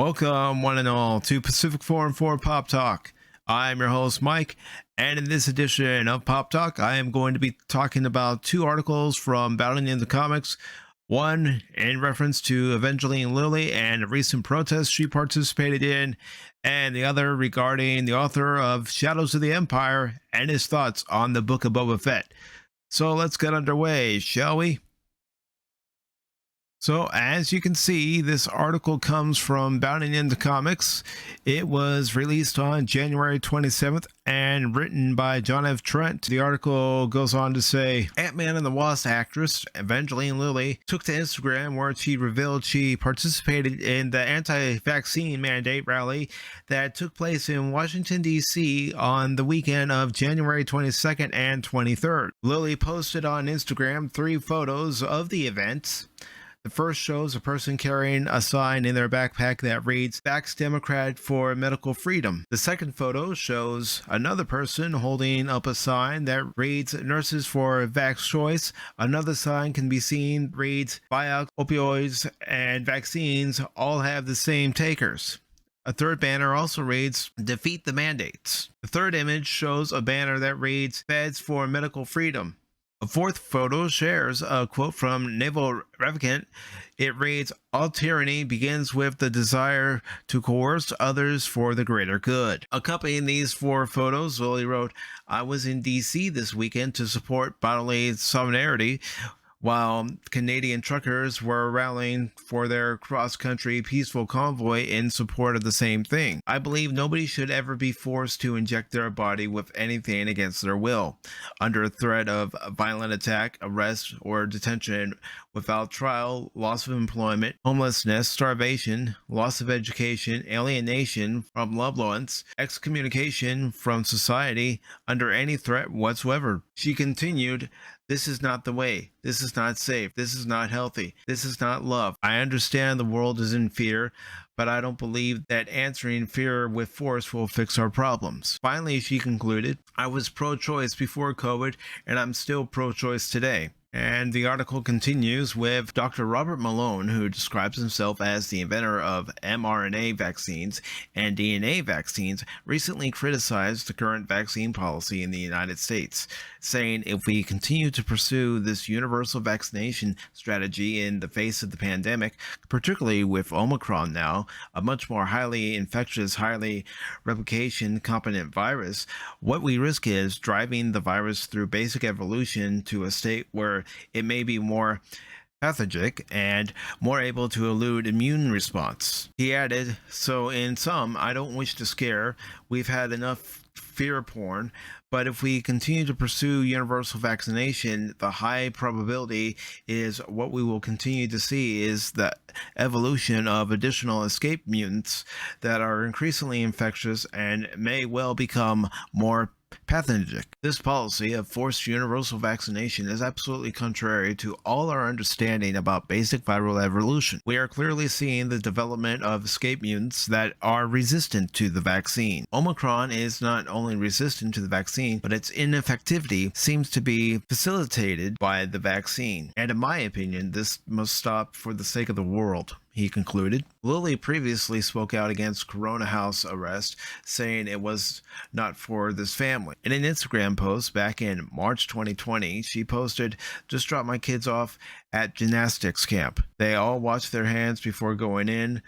Welcome, one and all, to Pacific414 Pop Talk. I'm your host, Mike, and in this edition of Pop Talk, I am going to be talking about two articles from Battling in the Comics. One in reference to Evangeline Lilly and a recent protest she participated in, and the other regarding the author of Shadows of the Empire and his thoughts on the Book of Boba Fett. So let's get underway, shall we? So, as you can see, this article comes from Bounding into Comics. It was released on January 27th and written by John F. Trent. The article goes on to say, Ant-Man and the Wasp actress Evangeline Lilly took to Instagram where she revealed she participated in the anti-vaccine mandate rally that took place in Washington, D.C. on the weekend of January 22nd and 23rd. Lilly posted on Instagram 3 photos of the event. The first shows a person carrying a sign in their backpack that reads, Vax Democrat for Medical Freedom. The second photo shows another person holding up a sign that reads, Nurses for Vax Choice. Another sign can be seen reads, Vioxx, opioids, and vaccines all have the same takers. A third banner also reads, Defeat the Mandates. The third image shows a banner that reads, Feds for Medical Freedom. A fourth photo shares a quote from Naval Revocant. It reads, All tyranny begins with the desire to coerce others for the greater good. Accompanying these 4 photos, Lilly wrote, I was in D.C. this weekend to support bodily solidarity, while Canadian truckers were rallying for their cross-country peaceful convoy in support of the same thing. I believe nobody should ever be forced to inject their body with anything against their will, under threat of violent attack, arrest, or detention without trial, loss of employment, homelessness, starvation, loss of education, alienation from loved ones, excommunication from society, under any threat whatsoever. She continued, This is not the way. This is not safe. This is not healthy. This is not love. I understand the world is in fear, but I don't believe that answering fear with force will fix our problems. Finally, she concluded, I was pro-choice before COVID, and I'm still pro-choice today. And the article continues with Dr. Robert Malone, who describes himself as the inventor of mRNA vaccines and DNA vaccines, recently criticized the current vaccine policy in the United States, saying if we continue to pursue this universal vaccination strategy in the face of the pandemic, particularly with Omicron now, a much more highly infectious, highly replication competent virus, what we risk is driving the virus through basic evolution to a state where it may be more pathogenic and more able to elude immune response. He added, so in sum, I don't wish to scare. We've had enough fear porn, but if we continue to pursue universal vaccination, the high probability is what we will continue to see is the evolution of additional escape mutants that are increasingly infectious and may well become more pathogenic. This policy of forced universal vaccination is absolutely contrary to all our understanding about basic viral evolution. We are clearly seeing the development of escape mutants that are resistant to the vaccine. Omicron is not only resistant to the vaccine, but its ineffectivity seems to be facilitated by the vaccine. And in my opinion, this must stop for the sake of the world, he concluded. Lilly previously spoke out against Corona House arrest, saying it was not for this family. In an Instagram post back in March 2020, she posted, just dropped my kids off at gymnastics camp. They all wash their hands before going in.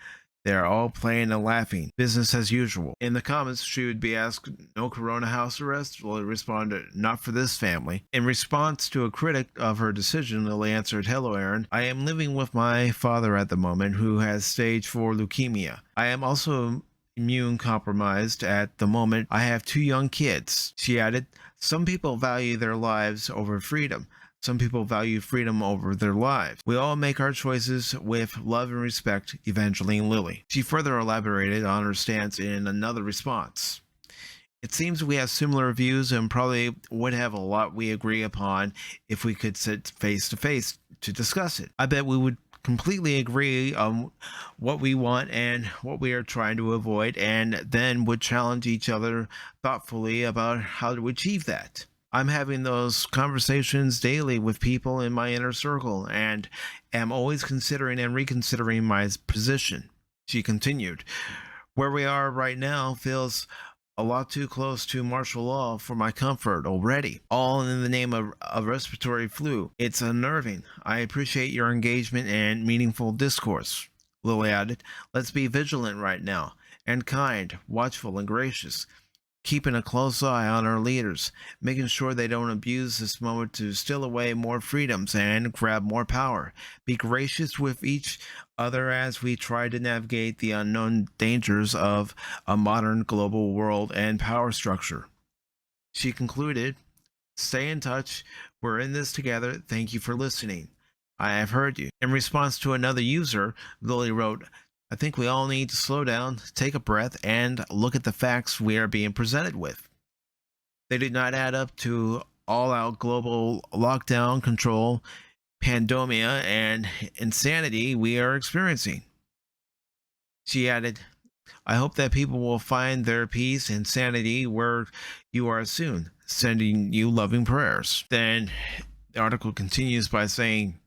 They're all playing and laughing. Business as usual. In the comments, she would be asked, no Corona House arrest? Lilly responded, not for this family. In response to a critic of her decision, Lilly answered, hello, Aaron. I am living with my father at the moment who has stage 4 leukemia. I am also immune compromised at the moment. I have 2 young kids. She added, some people value their lives over freedom. Some people value freedom over their lives. We all make our choices with love and respect, Evangeline Lilly. She further elaborated on her stance in another response. It seems we have similar views and probably would have a lot we agree upon if we could sit face to face to discuss it. I bet we would completely agree on what we want and what we are trying to avoid, and then would challenge each other thoughtfully about how to achieve that. I'm having those conversations daily with people in my inner circle and am always considering and reconsidering my position. She continued, "Where we are right now feels a lot too close to martial law for my comfort already. All in the name of a respiratory flu. It's unnerving. I appreciate your engagement and meaningful discourse." Lilly added, "Let's be vigilant right now, and kind, watchful, and gracious, keeping a close eye on our leaders, making sure they don't abuse this moment to steal away more freedoms and grab more power. Be gracious with each other as we try to navigate the unknown dangers of a modern global world and power structure." She concluded, "Stay in touch. We're in this together. Thank you for listening. I have heard you." In response to another user, Lilly wrote, "I think we all need to slow down, take a breath, and look at the facts we are being presented with. They do not add up to all-out global lockdown control, pandemia, and insanity we are experiencing." She added, "I hope that people will find their peace and sanity where you are soon. Sending you loving prayers." Then the article continues by saying,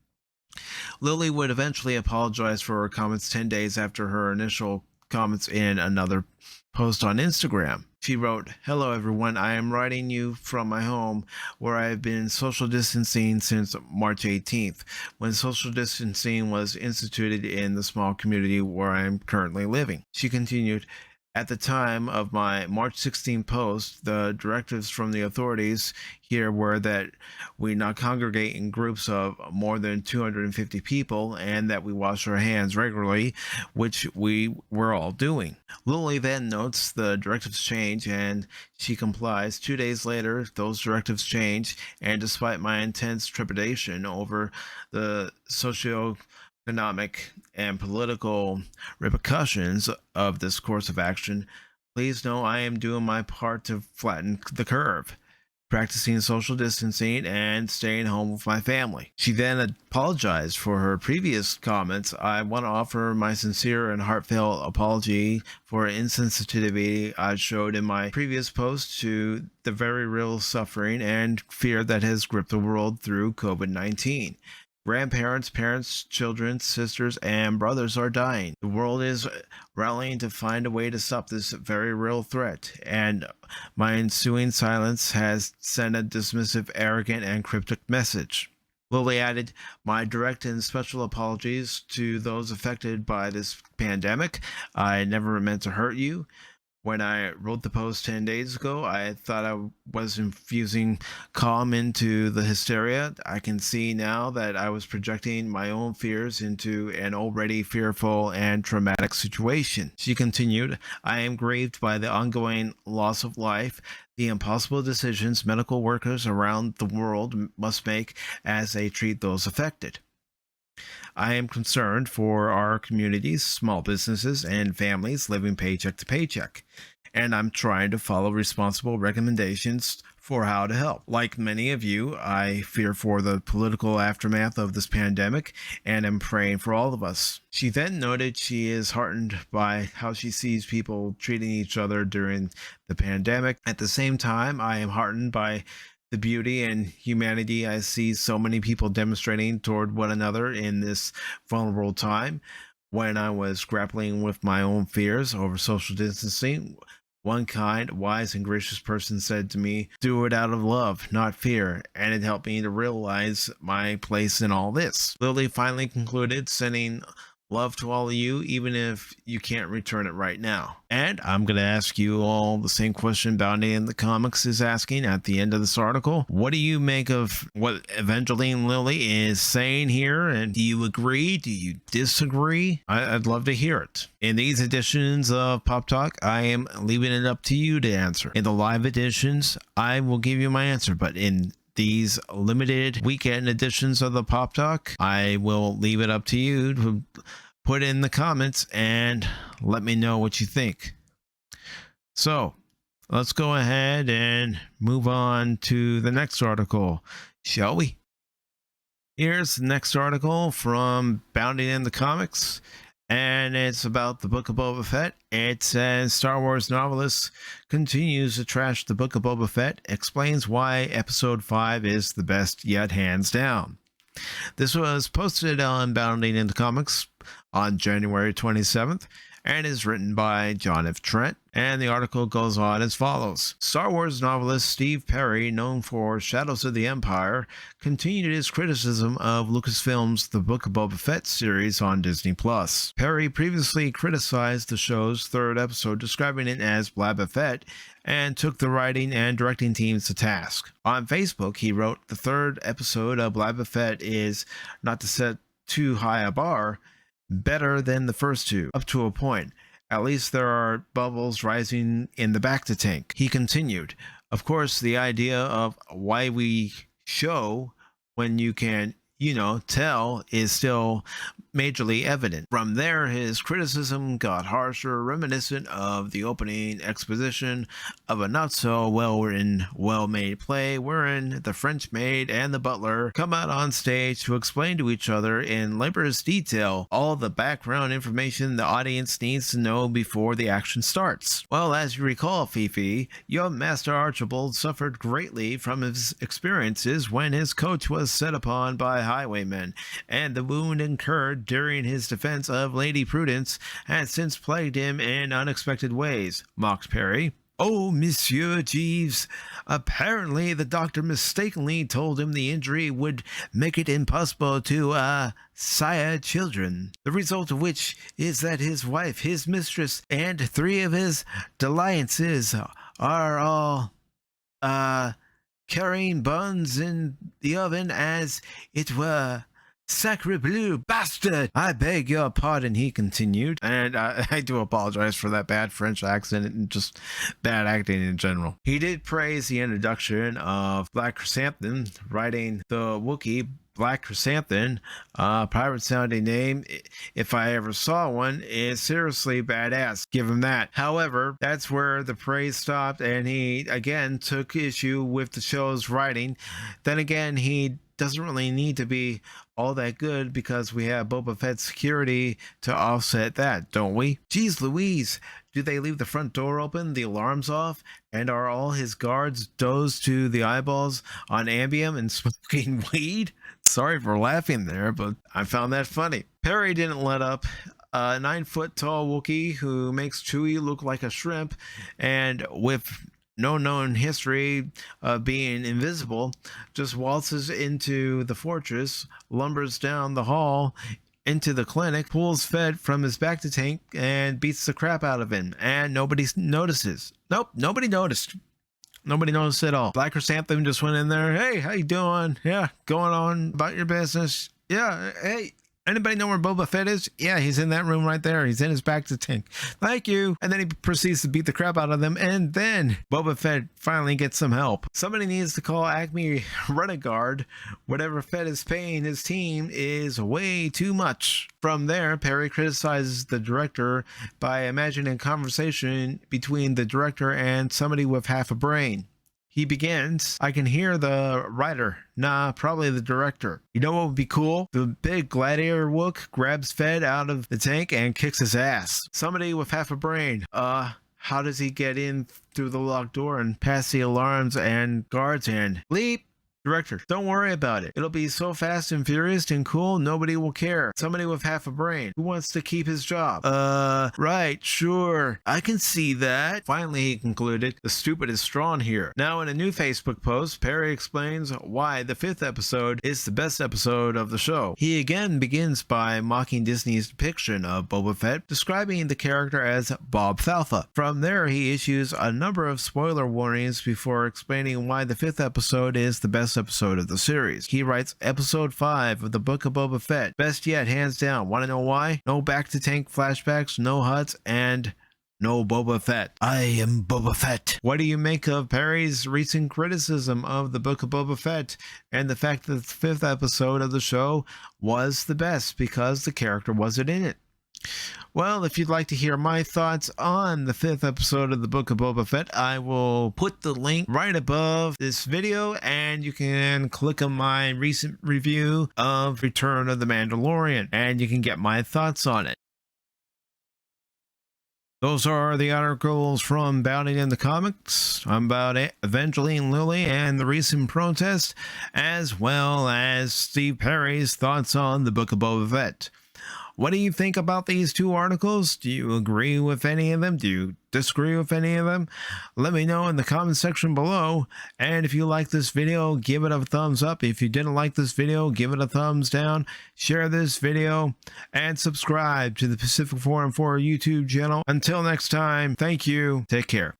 Lilly would eventually apologize for her comments 10 days after her initial comments in another post on Instagram. She wrote, "Hello everyone, I am writing you from my home where I have been social distancing since March 18th, when social distancing was instituted in the small community where I am currently living." She continued, "At the time of my March 16th post, the directives from the authorities here were that we not congregate in groups of more than 250 people and that we wash our hands regularly, which we were all doing." Lilly then notes the directives change and she complies. 2 days later, those directives change, and despite my intense trepidation over the socio-economic and political repercussions of this course of action, please know I am doing my part to flatten the curve, practicing social distancing and staying home with my family. She then apologized for her previous comments. "I want to offer my sincere and heartfelt apology for insensitivity I showed in my previous post to the very real suffering and fear that has gripped the world through COVID-19. Grandparents, parents, children, sisters, and brothers are dying. The world is rallying to find a way to stop this very real threat, and my ensuing silence has sent a dismissive, arrogant, and cryptic message." Lilly added, "My direct and special apologies to those affected by this pandemic. I never meant to hurt you. When I wrote the post 10 days ago, I thought I was infusing calm into the hysteria. I can see now that I was projecting my own fears into an already fearful and traumatic situation." She continued, "I am grieved by the ongoing loss of life, the impossible decisions medical workers around the world must make as they treat those affected. I am concerned for our communities, small businesses, and families living paycheck to paycheck, and I'm trying to follow responsible recommendations for how to help. Like many of you, I fear for the political aftermath of this pandemic and am praying for all of us." She then noted she is heartened by how she sees people treating each other during the pandemic. "At the same time, I am heartened by the beauty and humanity I see so many people demonstrating toward one another in this vulnerable time. When I was grappling with my own fears over social distancing, one kind, wise, and gracious person said to me, 'Do it out of love, not fear,' and it helped me to realize my place in all this." Lilly finally concluded, sending love to all of you, even if you can't return it right now. And I'm going to ask you all the same question Bounty in the Comics is asking at the end of this article. What do you make of what Evangeline Lilly is saying here? And do you agree? Do you disagree? I'd love to hear it. In these editions of Pop Talk, I am leaving it up to you to answer. In the live editions, I will give you my answer, but in these limited weekend editions of the Pop Talk, I will leave it up to you to put in the comments and let me know what you think. So let's go ahead and move on to the next article, shall we? Here's the next article from Bounty in the Comics, and it's about the Book of Boba Fett. It says Star Wars Novelist continues to trash the Book of Boba Fett, explains why Episode 5 is the best yet hands down. This was posted on Bounding into Comics on January 27th and is written by John F. Trent. And the article goes on as follows. Star Wars novelist Steve Perry, known for Shadows of the Empire, continued his criticism of Lucasfilm's The Book of Boba Fett series on Disney+. Perry previously criticized the show's third episode, describing it as Blabba Fett, and took the writing and directing teams to task. On Facebook, he wrote, "The third episode of Blabba Fett is, not to set too high a bar, better than the first two, up to a point. At least there are bubbles rising in the bacta tank." He continued, "Of course, the idea of why we show when you can, tell is still majorly evident." From there, his criticism got harsher, reminiscent of the opening exposition of a not so well-written, well-made play wherein the French maid and the butler come out on stage to explain to each other in laborious detail all the background information the audience needs to know before the action starts. Well, as you recall, Fifi, young Master Archibald suffered greatly from his experiences when his coach was set upon by highwaymen, and the wound incurred during his defense of Lady Prudence has since plagued him in unexpected ways, mocked Perry. "Oh, Monsieur Jeeves, apparently the doctor mistakenly told him the injury would make it impossible to, sire children. The result of which is that his wife, his mistress, and 3 of his dalliances are all, carrying buns in the oven as it were. Sacre bleu, bastard! I beg your pardon," he continued, and I do apologize for that bad French accent and just bad acting in general. He did praise the introduction of Black Chrysanthemum, writing the Wookiee Black Chrysanthemum, pirate sounding name, if I ever saw one, is seriously badass. Give him that. However, that's where the praise stopped, and he again took issue with the show's writing. Then again, he doesn't really need to be all that good because we have Boba Fett's security to offset that, don't we? Geez Louise, do they leave the front door open, the alarms off, and are all his guards dozed to the eyeballs on Ambien and smoking weed? Sorry for laughing there, but I found that funny. Perry didn't let up. A 9-foot-tall Wookiee who makes Chewie look like a shrimp, and with no known history of being invisible, just waltzes into the fortress, lumbers down the hall into the clinic, pulls Fett from his bacta tank, and beats the crap out of him, and nobody notices. Nope, nobody noticed. Nobody noticed at all. Black Chrysanthemum just went in there. "Hey, how you doing? Yeah, going on about your business? Yeah, hey, anybody know where Boba Fett is? Yeah, he's in that room right there. He's in his bacta tank. Thank you." And then he proceeds to beat the crap out of them. And then Boba Fett finally gets some help. Somebody needs to call Acme Renegade. Whatever Fett is paying his team is way too much. From there, Perry criticizes the director by imagining a conversation between the director and somebody with half a brain. He begins, "I can hear the writer. Nah, probably the director. You know what would be cool? The big gladiator Wook grabs Fed out of the tank and kicks his ass. Somebody with half a brain. How does he get in through the locked door and past the alarms and guards and bleep? Director, don't worry about it. It'll be so fast and furious and cool, nobody will care. Somebody with half a brain who wants to keep his job. Right, sure. I can see that." Finally, he concluded, "The stupid is strong here." Now, in a new Facebook post, Perry explains why the 5th episode is the best episode of the show. He again begins by mocking Disney's depiction of Boba Fett, describing the character as Bob Falfa. From there, he issues a number of spoiler warnings before explaining why the 5th episode is the best episode of the series. He writes, "Episode 5 of the Book of Boba Fett. Best yet, hands down. Want to know why? No back-to-tank flashbacks, no Hutts, and no Boba Fett. I am Boba Fett." What do you make of Perry's recent criticism of the Book of Boba Fett and the fact that the 5th episode of the show was the best because the character wasn't in it? Well, if you'd like to hear my thoughts on the 5th episode of the Book of Boba Fett, I will put the link right above this video, and you can click on my recent review of Return of the Mandalorian, and you can get my thoughts on it. Those are the articles from Bounding in the Comics about Evangeline Lilly and the recent protest, as well as Steve Perry's thoughts on the Book of Boba Fett. What do you think about these two articles? Do you agree with any of them? Do you disagree with any of them? Let me know in the comment section below. And if you like this video, give it a thumbs up. If you didn't like this video, give it a thumbs down. Share this video and subscribe to the Pacific414 YouTube channel. Until next time, thank you. Take care.